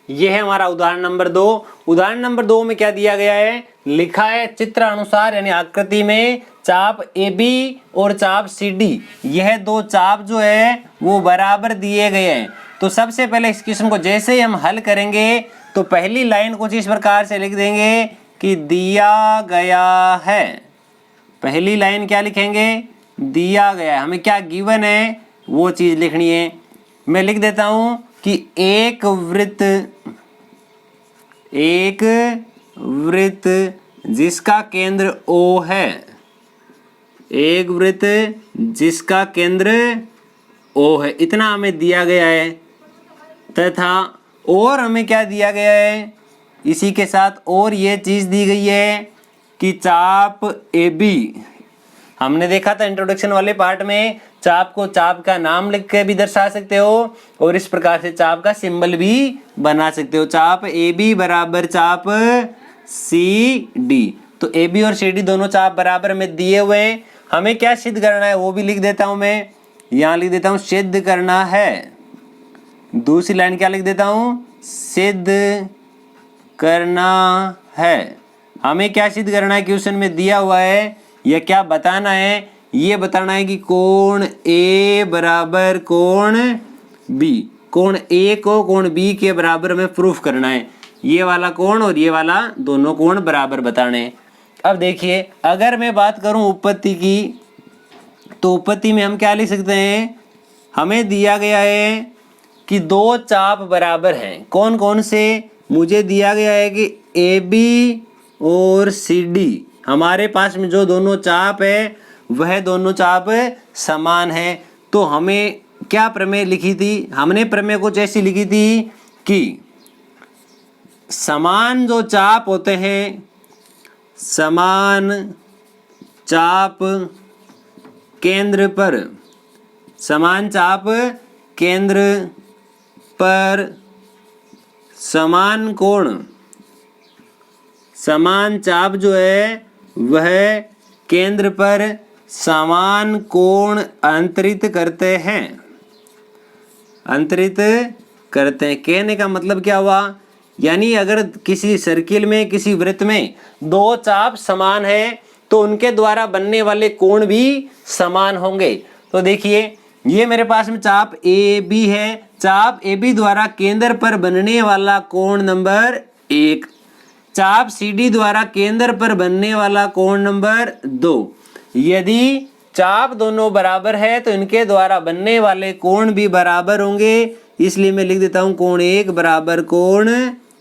ये है हमारा उदाहरण नंबर 2। उदाहरण नंबर 2 में क्या दिया गया है, लिखा है चित्र अनुसार यानी आकृति में चाप AB और चाप CD, यह दो चाप जो है वो बराबर दिए गए हैं। तो सबसे पहले इस क्वेश्चन को जैसे ही हम हल करेंगे तो पहली लाइन कुछ इस प्रकार से लिख देंगे कि दिया गया है। पहली लाइन क्या लिखेंगे, दिया गया है। हमें क्या गिवन है वो चीज लिखनी है। मैं लिख देता हूं कि एक वृत्त जिसका केंद्र O है, एक वृत्त जिसका केंद्र O है, इतना हमें दिया गया है। तथा और हमें क्या दिया गया है, इसी के साथ और ये चीज दी गई है कि चाप AB, हमने देखा था इंट्रोडक्शन वाले पार्ट में चाप को चाप का नाम लिख के भी दर्शा सकते हो और इस प्रकार से चाप का सिंबल भी बना सकते हो। चाप AB बराबर चाप CD, तो AB और CD दोनों चाप बराबर में दिए हुए हैं। हमें क्या सिद्ध करना है वो भी लिख देता हूं, मैं यहां लिख देता हूं सिद्ध करना है। दूसरी लाइन क्या लिख देता हूं, सिद्ध करना है। हमें क्या सिद्ध करना है, क्वेश्चन में दिया हुआ है, यह क्या बताना है, ये बताना है कि कोण A बराबर कोण B, कोण A को कोण B के बराबर में प्रूफ करना है। ये वाला कोण और ये वाला दोनों कोण बराबर बताने हैं। अब देखिए अगर मैं बात करूं उत्पत्ति की, तो उत्पत्ति में हम क्या लिख सकते हैं, हमें दिया गया है कि दो चाप बराबर हैं। कौन कौन से, मुझे दिया गया है कि AB और CD, हमारे पास में जो दोनों चाप है वह दोनों चाप समान है। तो हमें क्या प्रमेय लिखी थी, हमने प्रमेय कुछ ऐसी लिखी थी कि समान जो चाप होते हैं, समान चाप केंद्र पर, समान चाप केंद्र पर समान कोण, समान चाप जो है वह केंद्र पर समान कोण अंतरित करते हैं, अंतरित करते हैं। कहने का मतलब क्या हुआ, यानी अगर किसी सर्किल में, किसी वृत्त में दो चाप समान है तो उनके द्वारा बनने वाले कोण भी समान होंगे। तो देखिए ये मेरे पास में चाप AB है, चाप AB द्वारा केंद्र पर बनने वाला कोण नंबर 1, चाप CD द्वारा केंद्र पर बनने वाला कोण नंबर 2। यदि चाप दोनों बराबर है तो इनके द्वारा बनने वाले कोण भी बराबर होंगे, इसलिए मैं लिख देता हूं कोण 1 बराबर कोण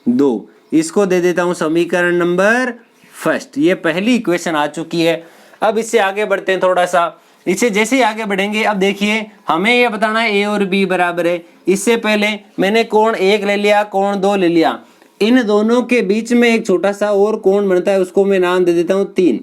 2। इसको दे देता हूं समीकरण नंबर 1। ये पहली इक्वेशन आ चुकी है। अब इससे आगे बढ़ते हैं थोड़ा सा, इससे जैसे ही आगे बढ़ेंगे, अब देखिए हमें यह बताना है A और B बराबर है। इससे पहले मैंने कोण 1 ले लिया, कोण 2 ले लिया, इन दोनों के बीच में एक छोटा सा और कोण बनता है, उसको मैं नाम दे देता हूं 3।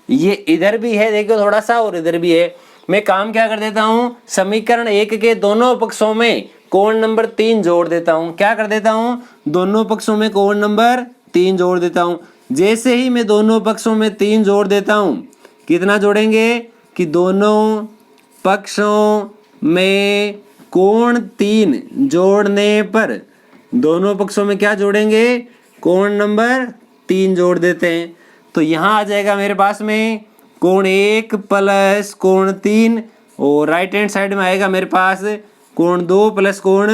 ये इधर भी है देखिए थोड़ा सा और इधर भी है। मैं काम क्या कर देता हूं, समीकरण 1 के दोनों पक्षों में कोण नंबर 3 जोड़ देता हूं। क्या कर देता हूं, दोनों पक्षों में कोण नंबर 3 जोड़ देता हूं। जैसे ही मैं दोनों पक्षों में 3 जोड़ देता हूं, कितना जोड़ेंगे कि दोनों पक्षों में कोण 3 जोड़ने पर, दोनों पक्षों में क्या जोड़ेंगे, कोण नंबर 3 जोड़ देते हैं। तो यहाँ आ जाएगा मेरे पास में कोण 1 प्लस कोण 3 और राइट हैंड साइड में आएगा मेरे पास कोण 2 प्लस कोण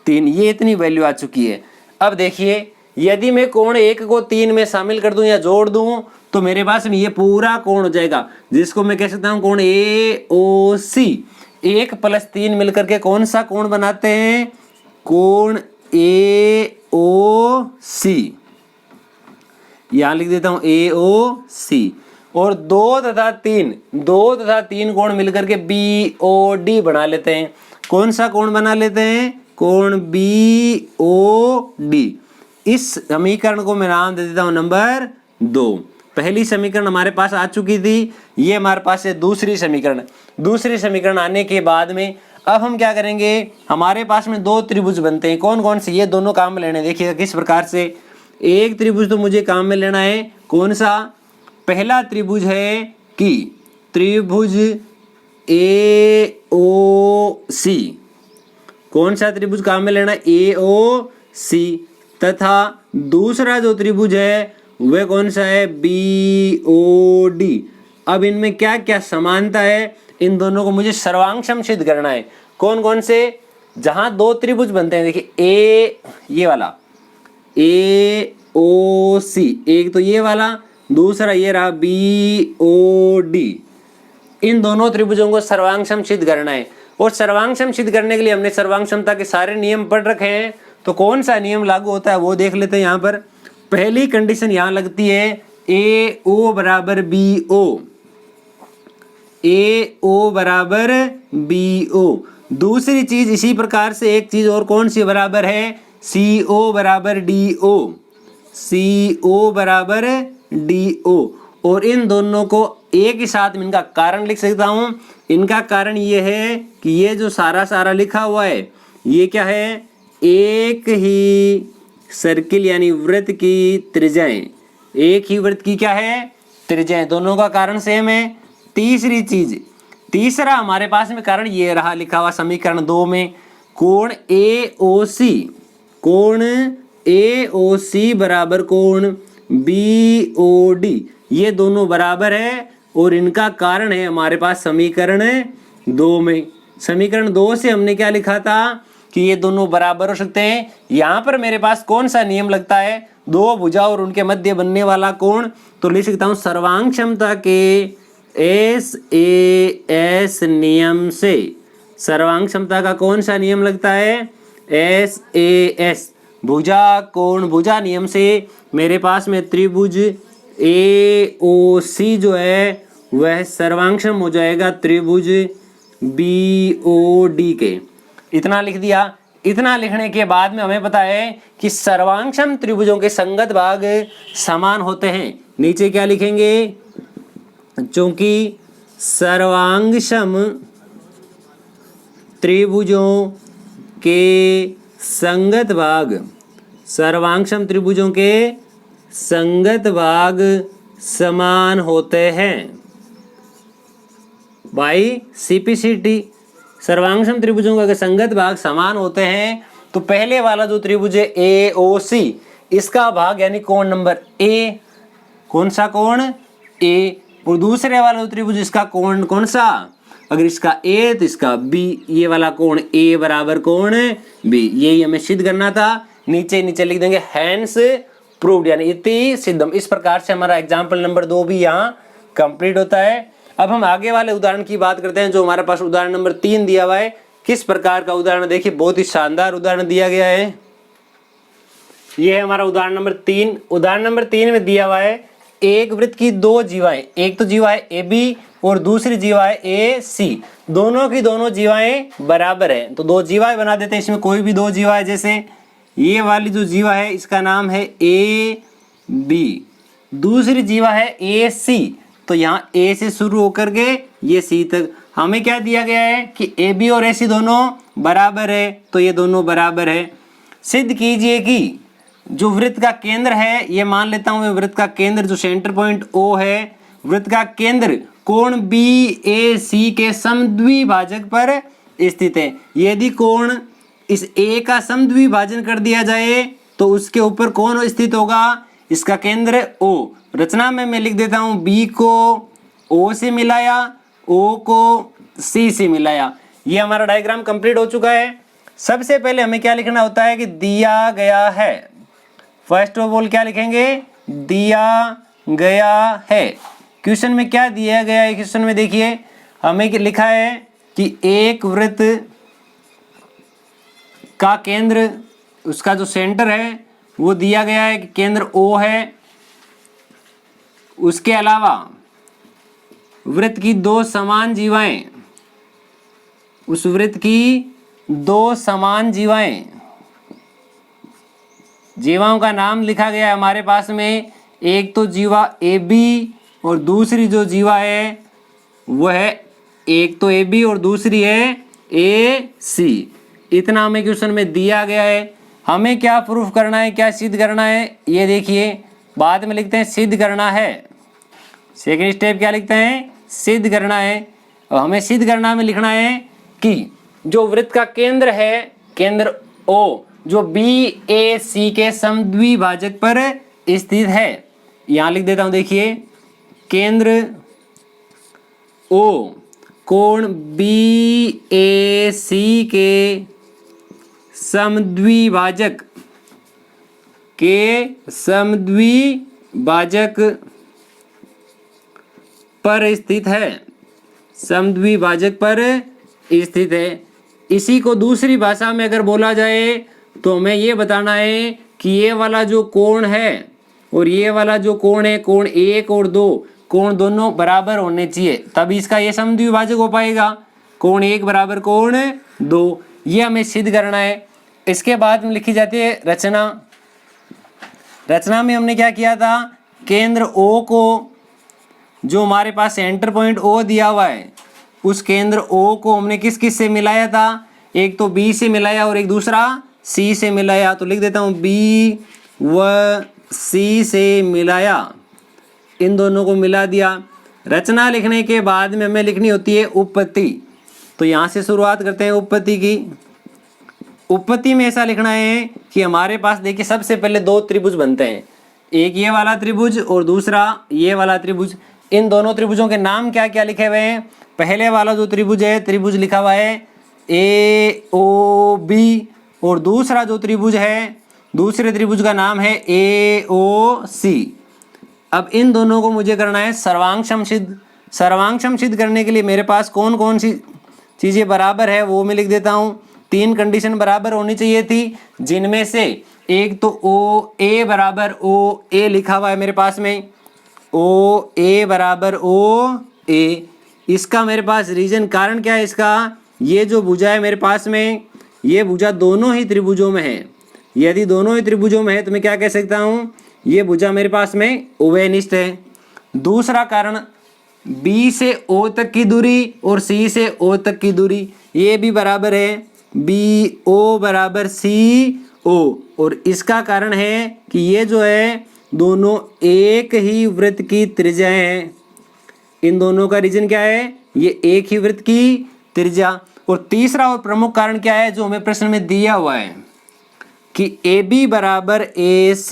3। ये इतनी वैल्यू आ चुकी है। अब देखिए यदि मैं कोण 1 को 3 में शामिल कर दूं या जोड़ दूं तो मेरे पास में ये पूरा कोण हो जाएगा, जिसको मैं कह सकता हूं कोण AOC। 1 प्लस 3 मिलकर के कौन सा कोण बनाते हैं, कोण AOC। यहां लिख देता हूं AOC। और 2 तथा 3 कोण मिलकर के BOD बना लेते हैं। कौन सा कोण बना लेते हैं, कोण BOD। इस समीकरण को मैं नाम दे देता हूं नंबर 2। पहली समीकरण हमारे पास आ चुकी थी, ये हमारे पास है दूसरी समीकरण। दूसरी समीकरण आने के बाद में अब हम क्या करेंगे, हमारे पास में 2 त्रिभुज बनते हैं। कौन कौन से, ये दोनों काम में लेने, देखिएगा किस प्रकार से। एक त्रिभुज तो मुझे काम में लेना है, कौन सा, पहला त्रिभुज है कि त्रिभुज AOC। कौन सा त्रिभुज काम में लेना है, AOC। तथा दूसरा जो त्रिभुज है वह कौन सा है, BOD। अब इनमें क्या क्या समानता है, इन दोनों को मुझे सर्वांगसम सिद्ध करना है। कौन कौन से, जहां दो त्रिभुज बनते हैं, देखिए ये वाला AOC, एक तो ये वाला, दूसरा ये रहा BOD। इन दोनों त्रिभुजों को सर्वांगसम सिद्ध करना है। और सर्वांगसम सिद्ध करने के लिए हमने सर्वांगसमता के सारे नियम पढ़ रखे हैं। तो कौन सा नियम लागू होता है वो देख लेते हैं। यहाँ पर पहली कंडीशन यहाँ लगती है AO बराबर BO, AO बराबर BO। दूसरी चीज इसी प्रकार से एक चीज और कौन सी बराबर है, CO बराबर DO, CO बराबर DO। और इन दोनों को एक ही साथ में इनका कारण लिख सकता हूं। इनका कारण ये है कि ये जो सारा लिखा हुआ है ये क्या है, एक ही सर्किल यानी वृत्त की त्रिज्याएं, एक ही वृत्त की क्या है, त्रिज्याएं, दोनों का कारण सेम है। तीसरी चीज, तीसरा हमारे पास में कारण ये रहा लिखा हुआ समीकरण 2 में, कोण AOC, कोण AOC बराबर कोण BOD, ये दोनों बराबर है और इनका कारण है हमारे पास समीकरण 2 में। समीकरण 2 से हमने क्या लिखा था कि ये दोनों बराबर हो सकते हैं। यहाँ पर मेरे पास कौन सा नियम लगता है, दो भुजा और उनके मध्य बनने वाला कोण, तो लिख सकता हूँ सर्वांग क्षमता के SAS नियम से। सर्वांग क्षमता का कौन सा नियम लगता है, SAS, भुजा कोण भुजा नियम से मेरे पास में त्रिभुज AOC जो है वह सर्वांगसम हो जाएगा त्रिभुज BOD के। इतना लिख दिया। इतना लिखने के बाद में हमें पता है कि सर्वांगसम त्रिभुजों के संगत भाग समान होते हैं। नीचे क्या लिखेंगे, चूंकि सर्वांगसम त्रिभुजों के संगत भाग, सर्वांगसम त्रिभुजों के संगत भाग समान होते हैं। भाई CPCT, सर्वांगसम त्रिभुजों के संगत भाग समान होते हैं। तो पहले वाला जो त्रिभुज है AOC, इसका भाग यानी कोण नंबर A, कौन सा कोण A, और दूसरे वाला जो त्रिभुज इसका कोण कौन सा, अगर इसका A तो इसका B, ये वाला कोण A बराबर कोण B, यही हमें सिद्ध करना था। नीचे लिख देंगे हैंस प्रूव्ड, यानी इति सिद्धम। इस प्रकार से हमारा एग्जाम्पल नंबर 2 भी यहाँ कंप्लीट होता है। अब हम आगे वाले उदाहरण की बात करते हैं जो हमारे पास उदाहरण नंबर 3 दिया हुआ है। किस प्रकार का उदाहरण, देखिए बहुत ही शानदार उदाहरण दिया गया है। यह है हमारा उदाहरण नंबर 3। उदाहरण नंबर 3 में दिया हुआ है एक वृत्त की दो जीवाएं, एक तो जीवा है AB और दूसरी जीवा है AC, दोनों की दोनों जीवाएं बराबर है। तो दो जीवाएं बना देते हैं, इसमें कोई भी दो जीवा है, जैसे ये वाली जो जीवा है इसका नाम है AB, दूसरी जीवा है AC, तो यहाँ A से शुरू होकर के ये C तक। हमें क्या दिया गया है कि AB और AC दोनों बराबर है, तो ये दोनों बराबर है। सिद्ध कीजिए कि जो वृत्त का केंद्र है, ये मान लेता हूं वृत्त का केंद्र जो सेंटर पॉइंट O है, वृत्त का केंद्र कोण BAC के समद्विभाजक पर स्थित है। यदि कोण इस A का समद्विभाजन कर दिया जाए तो उसके ऊपर कौन स्थित होगा, इसका केंद्र O। रचना में मैं लिख देता हूं B को O से मिलाया, O को C से मिलाया। ये हमारा डायग्राम कंप्लीट हो चुका है। सबसे पहले हमें क्या लिखना होता है कि दिया गया है। फर्स्ट ऑफ ऑल क्या लिखेंगे, दिया गया है। क्वेश्चन में क्या दिया गया है, क्वेश्चन में देखिए हमें लिखा है कि एक वृत्त का केंद्र, उसका जो सेंटर है वो दिया गया है कि केंद्र O है। उसके अलावा वृत्त की दो समान जीवाएं, उस वृत्त की दो समान जीवाओं का नाम लिखा गया है हमारे पास में। एक तो जीवा AB और दूसरी जो जीवा है वह है, एक तो AB और दूसरी है AC। इतना हमें क्वेश्चन में दिया गया है। हमें क्या प्रूफ करना है, क्या सिद्ध करना है, ये देखिए बाद में लिखते हैं सिद्ध करना है। सेकेंड स्टेप क्या लिखते हैं, सिद्ध करना है। और हमें सिद्ध करना में लिखना है कि जो वृत्त का केंद्र है, केंद्र O, जो BAC के समद्विभाजक पर स्थित है। यहां लिख देता हूं, देखिए केंद्र O कोण BAC के समद्विभाजक पर स्थित है, समद्विभाजक पर स्थित है। इसी को दूसरी भाषा में अगर बोला जाए तो हमें ये बताना है कि ये वाला जो कोण है और ये वाला जो कोण है, कोण 1 और 2, कोण दोनों बराबर होने चाहिए, तभी इसका ये समद्विभाजक हो पाएगा। कोण 1 बराबर कोण 2, ये हमें सिद्ध करना है। इसके बाद में लिखी जाती है रचना। रचना में हमने क्या किया था, केंद्र O को, जो हमारे पास सेंटर पॉइंट O दिया हुआ है, उस केंद्र O को हमने किस किस से मिलाया था, एक तो B से मिलाया और एक दूसरा C से मिलाया। तो लिख देता हूँ B व C से मिलाया, इन दोनों को मिला दिया। रचना लिखने के बाद में हमें लिखनी होती है उपपत्ति। तो यहाँ से शुरुआत करते हैं उपपत्ति की। उपपत्ति में ऐसा लिखना है कि हमारे पास देखिए सबसे पहले दो त्रिभुज बनते हैं, एक ये वाला त्रिभुज और दूसरा ये वाला त्रिभुज। इन दोनों त्रिभुजों के नाम क्या क्या लिखे हुए हैं, पहले वाला जो त्रिभुज है, त्रिभुज लिखा हुआ है AOB, और दूसरा जो त्रिभुज है, दूसरे त्रिभुज का नाम है AOC। अब इन दोनों को मुझे करना है सर्वांगसम सिद्ध। सर्वांगसम सिद्ध करने के लिए मेरे पास कौन कौन सी चीज़ें बराबर है वो मैं लिख देता हूँ। 3 कंडीशन बराबर होनी चाहिए थी, जिनमें से एक तो OA बराबर OA लिखा हुआ है मेरे पास में, OA बराबर OA। इसका मेरे पास रीजन, कारण क्या है इसका, ये जो भुजा है मेरे पास में, ये भुजा दोनों ही त्रिभुजों में है। यदि दोनों ही त्रिभुजों में है तो मैं क्या कह सकता हूँ, ये भुजा मेरे पास में उभयनिष्ठ है। दूसरा कारण, B से O तक की दूरी और C से O तक की दूरी ये भी बराबर है, BO बराबर CO। और इसका कारण है कि ये जो है दोनों एक ही वृत्त की त्रिज्या हैं। इन दोनों का रीजन क्या है, ये एक ही वृत्त की त्रिज्या। और तीसरा और प्रमुख कारण क्या है, जो हमें प्रश्न में दिया हुआ है कि AB बराबर AC,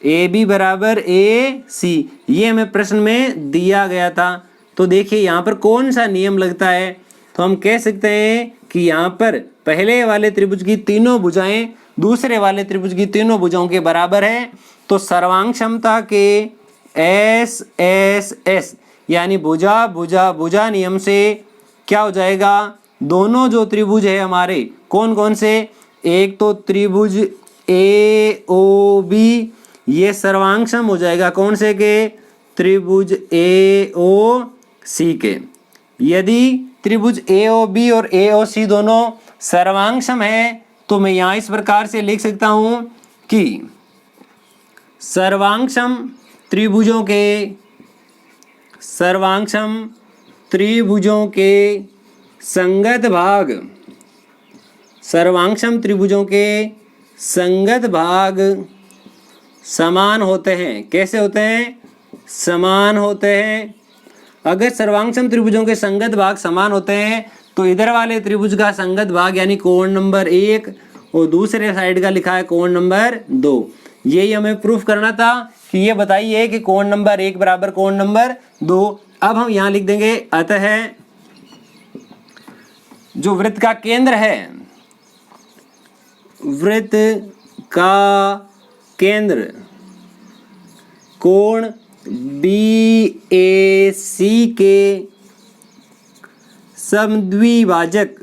AB बराबर AC, ये हमें प्रश्न में दिया गया था। तो देखिए यहाँ पर कौन सा नियम लगता है, तो हम कह सकते हैं कि यहाँ पर पहले वाले त्रिभुज की तीनों भुजाएं दूसरे वाले त्रिभुज की तीनों भुजाओं के बराबर है। तो सर्वांग क्षमता के SSS यानी भुजा भुजा भुजा नियम से क्या हो जाएगा, दोनों जो त्रिभुज है हमारे कौन कौन से, एक तो त्रिभुज AOB, ये सर्वांगसम हो जाएगा कौन से के, त्रिभुज AOC के। यदि त्रिभुज AOB और AOC दोनों सर्वांगसम है तो मैं यहाँ इस प्रकार से लिख सकता हूँ कि सर्वांगसम त्रिभुजों के संगत भाग, सर्वांगसम त्रिभुजों के संगत भाग समान होते हैं। कैसे होते हैं, समान होते हैं। अगर सर्वांगसम त्रिभुजों के संगत भाग समान होते हैं तो इधर वाले त्रिभुज का संगत भाग यानी कोण नंबर 1 और दूसरे साइड का लिखा है कोण नंबर 2। यही हमें प्रूफ करना था कि ये बताइए कि कोण नंबर 1 बराबर कोण नंबर 2। अब हम यहाँ लिख देंगे, अतः जो वृत्त का केंद्र है, वृत्त का केंद्र कोण BAC के समद्विभाजक,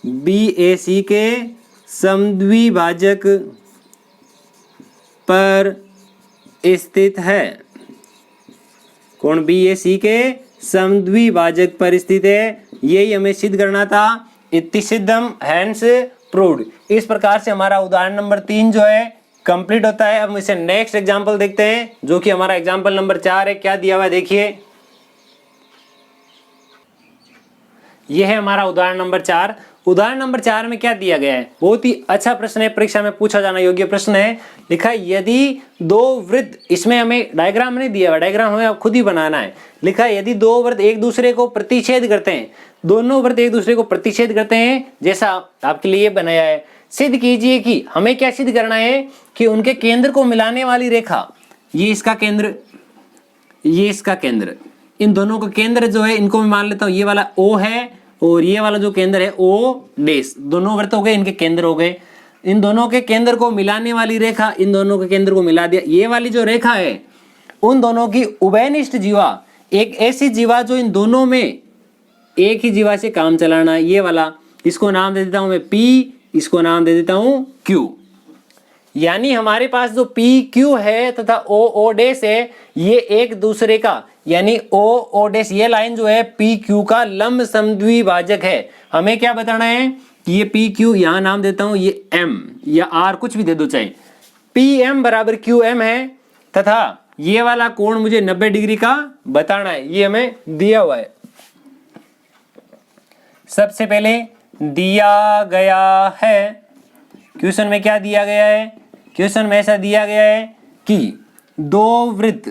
BAC के समद्विभाजक पर स्थित है। कोण BAC के समद्विभाजक पर स्थित है, यही हमें सिद्ध करना था। इति सिद्धम हैंस प्रूव्ड। इस प्रकार से हमारा उदाहरण नंबर 3 जो है कंप्लीट होता है। अब इसे नेक्स्ट एग्जांपल देखते हैं, जो कि हमारा एग्जांपल नंबर 4 है। क्या दिया हुआ है देखिए, यह है हमारा उदाहरण नंबर 4। उदाहरण नंबर 4 में क्या दिया गया है, बहुत ही अच्छा प्रश्न है, परीक्षा में पूछा जाना योग्य प्रश्न है। लिखा है यदि दो वृत्त, इसमें हमें डायग्राम नहीं दिया हुआ, डायग्राम हमें खुद ही बनाना है। लिखा है यदि दो वृत्त एक दूसरे को प्रतिच्छेद करते हैं, दोनों वृत्त एक दूसरे को प्रतिच्छेद करते हैं, जैसा आपके लिए बनाया है, सिद्ध कीजिए कि, हमें क्या सिद्ध करना है कि उनके केंद्र को मिलाने वाली रेखा, ये इसका केंद्र, ये इसका केंद्र, इन दोनों का केंद्र जो है इनको मैं मान लेता हूं ये वाला O है और ये वाला जो केंद्र है O डैश, दोनों वृत्त हो गए, इनके केंद्र हो गए। इन दोनों के केंद्र को मिलाने वाली रेखा, इन दोनों के केंद्र को मिला दिया। ये वाली जो रेखा है उन दोनों की उभयनिष्ठ जीवा, एक ऐसी जीवा जो इन दोनों में एक ही जीवा से काम चलाना है, ये वाला, इसको नाम दे देता हूं मैं P, इसको नाम दे देता हूं Q। यानी हमारे पास जो PQ है तथा OO डैश है, ये एक दूसरे का, यानी OO डैश ये लाइन जो है PQ का लंब समद्विभाजक है। हमें क्या बताना है कि ये PQ, यहां नाम देता हूं ये M या R, कुछ भी दे दो चाहे, PM बराबर QM है तथा ये वाला कोण मुझे 90 डिग्री का बताना है, ये हमें दिया हुआ है। सबसे पहले दिया गया है, क्वेश्चन में क्या दिया गया है, क्वेश्चन में ऐसा दिया गया है कि दो वृत्त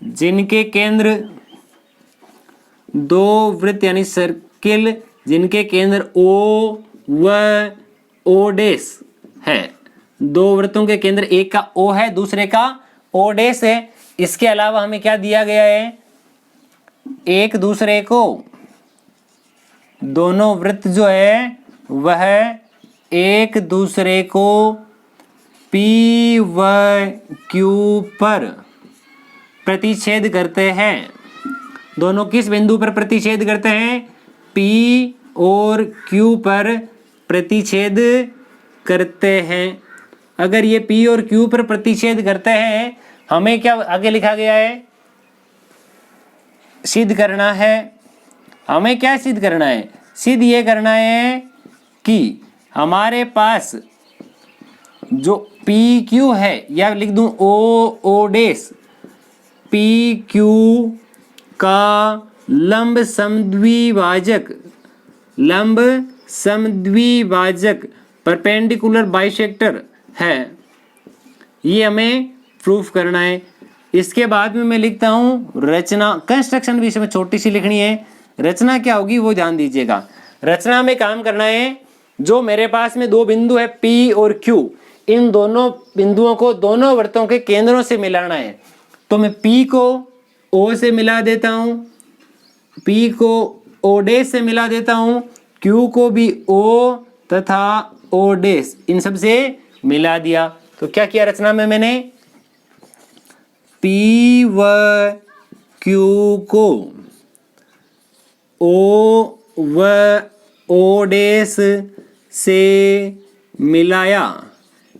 जिनके केंद्र, दो वृत्त यानी सर्किल जिनके केंद्र O व O डैश है, दो वृत्तों के केंद्र, एक का O है दूसरे का O डैश है। इसके अलावा हमें क्या दिया गया है, एक दूसरे को, दोनों वृत्त जो है वह एक दूसरे को P व Q पर प्रतिच्छेद करते हैं। दोनों किस बिंदु पर प्रतिच्छेद करते हैं, P और Q पर प्रतिच्छेद करते हैं। अगर ये P और Q पर प्रतिच्छेद करते हैं, हमें क्या आगे लिखा गया है, सिद्ध करना है। हमें क्या सिद्ध करना है, सिद्ध ये करना है कि हमारे पास जो PQ है, या लिख दूं OO डैश, PQ का लंब समद्विभाजक परपेंडिकुलर बाइसेक्टर है, ये हमें प्रूफ करना है। इसके बाद में मैं लिखता हूं रचना, कंस्ट्रक्शन भी इसमें छोटी सी लिखनी है। रचना क्या होगी वो ध्यान दीजिएगा। रचना में काम करना है, जो मेरे पास में दो बिंदु है P और Q, इन दोनों बिंदुओं को दोनों वृत्तों के केंद्रों से मिलाना है। तो मैं P को O से मिला देता हूं, P को O डैश से मिला देता हूं, Q को भी O तथा O डैश, इन सब से मिला दिया। तो क्या किया रचना में मैंने, P व Q को O व O डैश से मिलाया,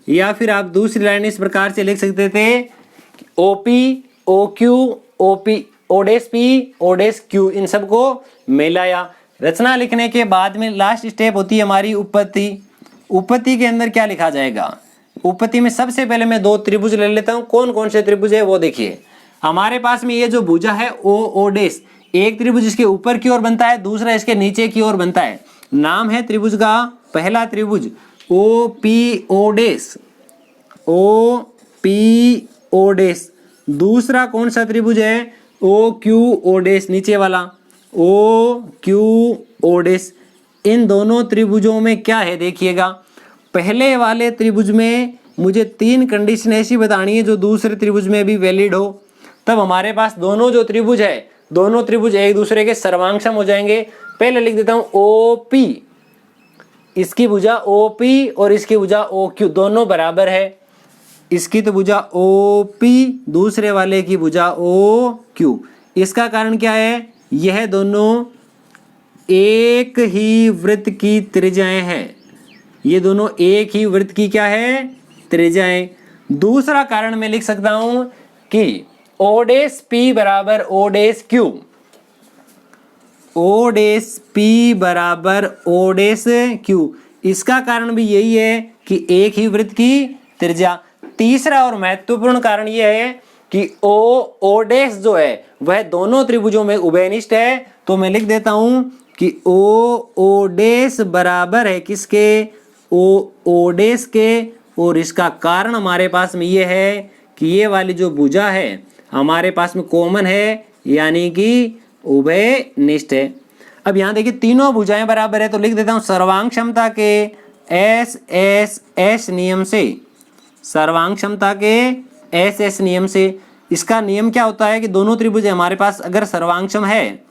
या फिर आप दूसरी लाइन इस प्रकार से लिख सकते थे, OP OQ OP O dash P O dash Q, इन सबको मिलाया। रचना लिखने के बाद में लास्ट स्टेप होती है हमारी उत्पत्ति। उत्पत्ति के अंदर क्या लिखा जाएगा, उत्पत्ति में सबसे पहले मैं दो त्रिभुज ले लेता हूं। कौन कौन से त्रिभुज है वो देखिए। हमारे पास में ये जो भुजा है O डैश, एक त्रिभुज इसके ऊपर की ओर बनता है, दूसरा इसके नीचे की ओर बनता है। नाम है त्रिभुज का, पहला त्रिभुज OPO डैश, OPO डैश। दूसरा कौन सा त्रिभुज है, OQO डैश, नीचे वाला OQO डैश। इन दोनों त्रिभुजों में क्या है देखिएगा, पहले वाले त्रिभुज में मुझे तीन कंडीशन ऐसी बतानी है जो दूसरे त्रिभुज में भी वैलिड हो, तब हमारे पास दोनों जो त्रिभुज है, दोनों त्रिभुज एक दूसरे के सर्वांगसम हो जाएंगे। पहले लिख देता हूं OP, इसकी भुजा OP और इसकी भुजा OQ दोनों बराबर है। इसकी तो भुजा OP, दूसरे वाले की भुजा OQ। इसका कारण क्या है, यह दोनों एक ही वृत्त की त्रिज्याएं हैं, ये दोनों एक ही वृत्त की क्या है, त्रिज्याएं। दूसरा कारण मैं लिख सकता हूं कि O डैश P बराबर O dash Q, O dash P बराबर O डैश Q। इसका कारण भी यही है कि एक ही वृत्त की त्रिज्या। तीसरा और महत्वपूर्ण कारण यह है कि O डैश जो है वह दोनों त्रिभुजों में उभयनिष्ठ है। तो मैं लिख देता हूं कि O डैश बराबर है किसके, O डैश के। और इसका कारण हमारे पास में ये है कि ये वाली जो भुजा है हमारे पास में कॉमन है, यानी कि उभयनिष्ठ है। अब यहाँ देखिए तीनों भुजाएं बराबर है, तो लिख देता हूँ सर्वांग क्षमता के एस एस एस नियम से, सर्वांग क्षमता के एस एस नियम से। इसका नियम क्या होता है कि दोनों त्रिभुज हमारे पास अगर सर्वांगक्षम है,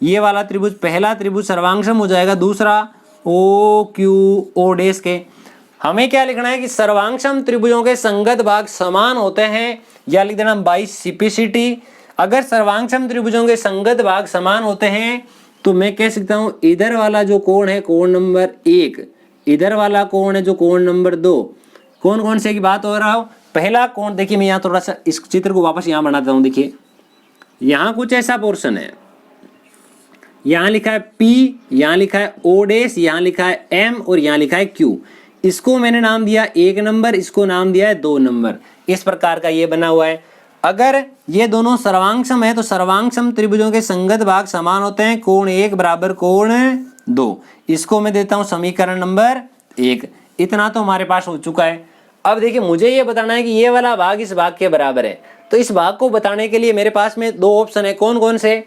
ये वाला त्रिभुज पहला त्रिभुज सर्वांगक्षम हो जाएगा, दूसरा ओ क्यू ओ डैश के। हमें क्या लिखना है कि सर्वांगक्षम त्रिभुजों के संगत भाग समान होते हैं, या लिख देना बाई सिपिसिटी। अगर सर्वांगक्षम त्रिभुजों के संगत भाग समान होते हैं तो मैं कह सकता हूं इधर वाला जो कोण है कोण नंबर 1, इधर वाला कोण है जो कोण नंबर 2, कौन कौन से की बात हो रहा हो। पहला कोण देखिए, मैं यहाँ थोड़ा सा इस चित्र को वापस यहाँ बनाता हूँ। देखिए यहाँ कुछ ऐसा पोर्शन है, यहाँ लिखा है P, यहाँ लिखा है O डैश, यहाँ लिखा है M और यहाँ लिखा है Q। इसको मैंने नाम दिया 1 नंबर, इसको नाम दिया है 2 नंबर। इस प्रकार का ये बना हुआ है। अगर ये दोनों सर्वांगक्षम है तो सर्वांगक्षम त्रिभुजों के संगत भाग समान होते हैं, कोण 1 बराबर कोण 2। इसको मैं देता हूं समीकरण नंबर 1। इतना तो हमारे पास हो चुका है। अब देखिए मुझे ये बताना है कि ये वाला भाग इस भाग के बराबर है, तो इस भाग को बताने के लिए मेरे पास में 2 ऑप्शन है। कौन कौन से?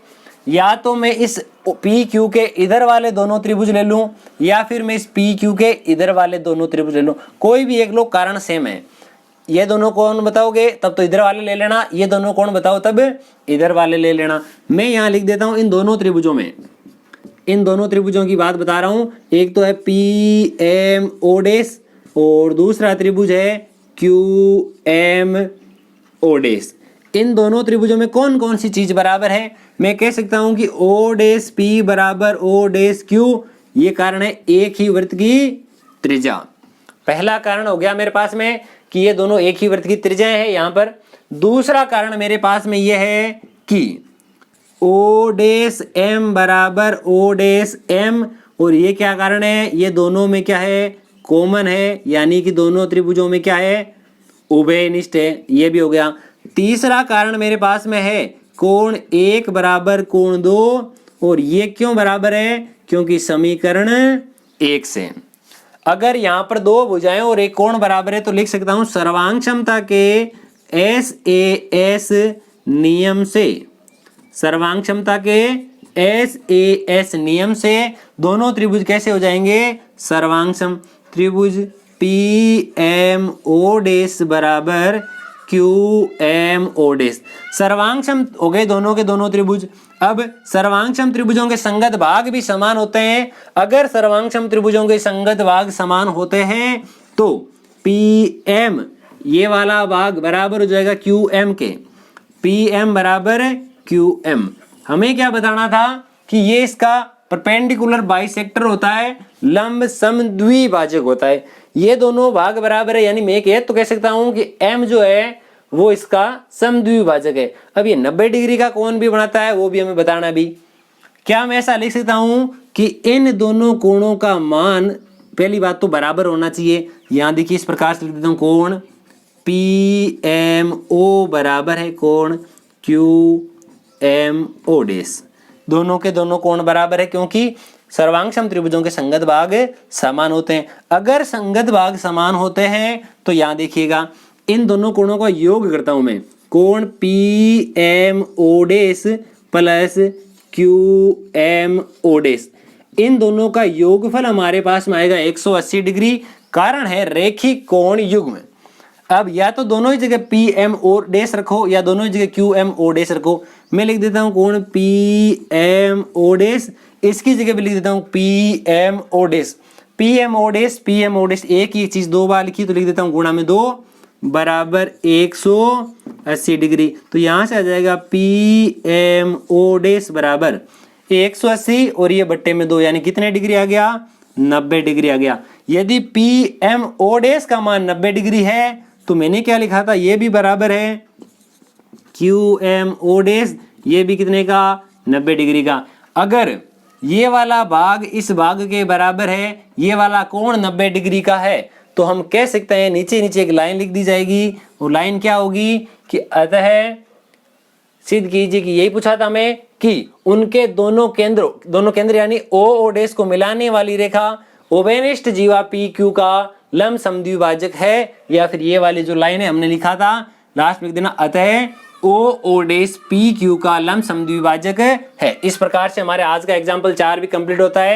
या तो मैं इस पी क्यू के इधर वाले दोनों त्रिभुज ले लूं, या फिर मैं इस पी क्यू के इधर वाले दोनों त्रिभुज ले लूं। कोई भी एक लो, कारण सेम है। ये दोनों कोण बताओगे तब तो इधर वाले ले लेना, ये दोनों कोण बताओ तब इधर वाले ले लेना। मैं यहाँ लिख देता हूँ इन दोनों त्रिभुजों में, इन दोनों त्रिभुजों की बात बता रहा हूँ। एक तो है पी एम ओ डैश और दूसरा त्रिभुज है क्यू एम ओ डैश। इन दोनों त्रिभुजों में कौन कौन सी चीज बराबर है? मैं कह सकता हूं कि ओ डैश पी बराबर ओ डैश क्यू। ये कारण है एक ही वृत्त की त्रिज्या। पहला कारण हो गया मेरे पास में कि ये दोनों एक ही वृत्त की त्रिज्याएं हैं यहाँ पर। दूसरा कारण मेरे पास में ये है कि ओ डैश एम बराबर ओ डैश एम, और ये क्या कारण है? ये दोनों में क्या है? कॉमन है, यानी कि दोनों त्रिभुजों में क्या है? उभयनिष्ठ है। ये भी हो गया। तीसरा कारण मेरे पास में है कोण 1 बराबर कोण 2, और ये क्यों बराबर है? क्योंकि समीकरण 1 से अगर यहाँ पर 2 भुजाएं और एक कोण बराबर है तो लिख सकता हूं सर्वांग क्षमता के एस ए एस नियम से, सर्वांग क्षमता के एस ए एस नियम से दोनों त्रिभुज कैसे हो जाएंगे? सर्वांगसम। त्रिभुज पी एम ओ डैश बराबर क्यू एम ओ डैश। सर्वांगसम हो गए दोनों के दोनों त्रिभुज। अब सर्वांगसम त्रिभुजों के संगत भाग भी समान होते हैं। अगर सर्वांगसम त्रिभुजों के संगत भाग समान होते हैं तो पी एम, ये वाला भाग बराबर हो जाएगा क्यू एम के। पी एम बराबर क्यू एम। हमें क्या बताना था कि ये इसका परपेंडिकुलर बाइसेक्टर होता है, लंब समद्विभाजक होता है। ये दोनों भाग बराबर है, यानी मैं कह तो कह सकता हूं कि m जो है वो इसका समद्विभाजक है। अब ये 90 डिग्री का कोण भी बनाता है, वो भी हमें बताना भी। क्या मैं ऐसा लिख सकता हूं कि इन दोनों कोणों का मान, पहली बात तो बराबर होना चाहिए। यहां देखिए इस प्रकार से लिख देता हूं, कोण पी एम ओ बराबर है कोण क्यू एम ओ डैश। दोनों के दोनों कोण बराबर है क्योंकि सर्वांगसम त्रिभुजों के संगत भाग समान होते हैं। अगर संगत भाग समान होते हैं तो यहां देखिएगा इन दोनों कोणों का योग करता हूं मैं, कोण P M O dash plus Q M O dash. इन दोनों का योगफल हमारे पास में आएगा 180 डिग्री। कारण है रेखिक कोण युग्म। अब या तो दोनों ही जगह पी एम ओ डैश रखो या दोनों ही जगह क्यू एम ओ डैश रखो। मैं लिख देता हूं कोण पी एम ओ डैश, इसकी जगह भी लिख देता हूं P M O dash. P M O dash एक ही चीज 2 बार लिखी तो लिख देता हूं गुणा में 2 बराबर 180 डिग्री। तो यहां से आ जाएगा पी एम ओ डैश बराबर 180 और ये बट्टे में 2, यानी कितने डिग्री आ गया? 90 डिग्री आ गया। यदि पी एम ओ डैश का मान 90 डिग्री है तो मैंने क्या लिखा था? ये भी बराबर है क्यू एम ओ डैश, ये भी कितने का? 90 डिग्री का। अगर ये वाला भाग इस भाग के बराबर है, ये वाला कोण 90 डिग्री का है, तो हम कह सकते हैं नीचे नीचे एक लाइन लिख दी जाएगी। वो लाइन क्या होगी कि अतः सिद्ध कीजिए कि यही पूछा था मैं कि उनके दोनों केंद्र यानी ओ ओ डैश को मिलाने वाली रेखा उभयनिष्ठ जीवा पी क्यू का लंब समद्विभाजक है, या फिर ये वाली जो लाइन है हमने लिखा था लास्ट में लिख देना, अतः ओ डैश पी क्यू का लंब समद्विभाजक है। इस प्रकार से हमारे आज का एग्जाम्पल 4 भी कंप्लीट होता है।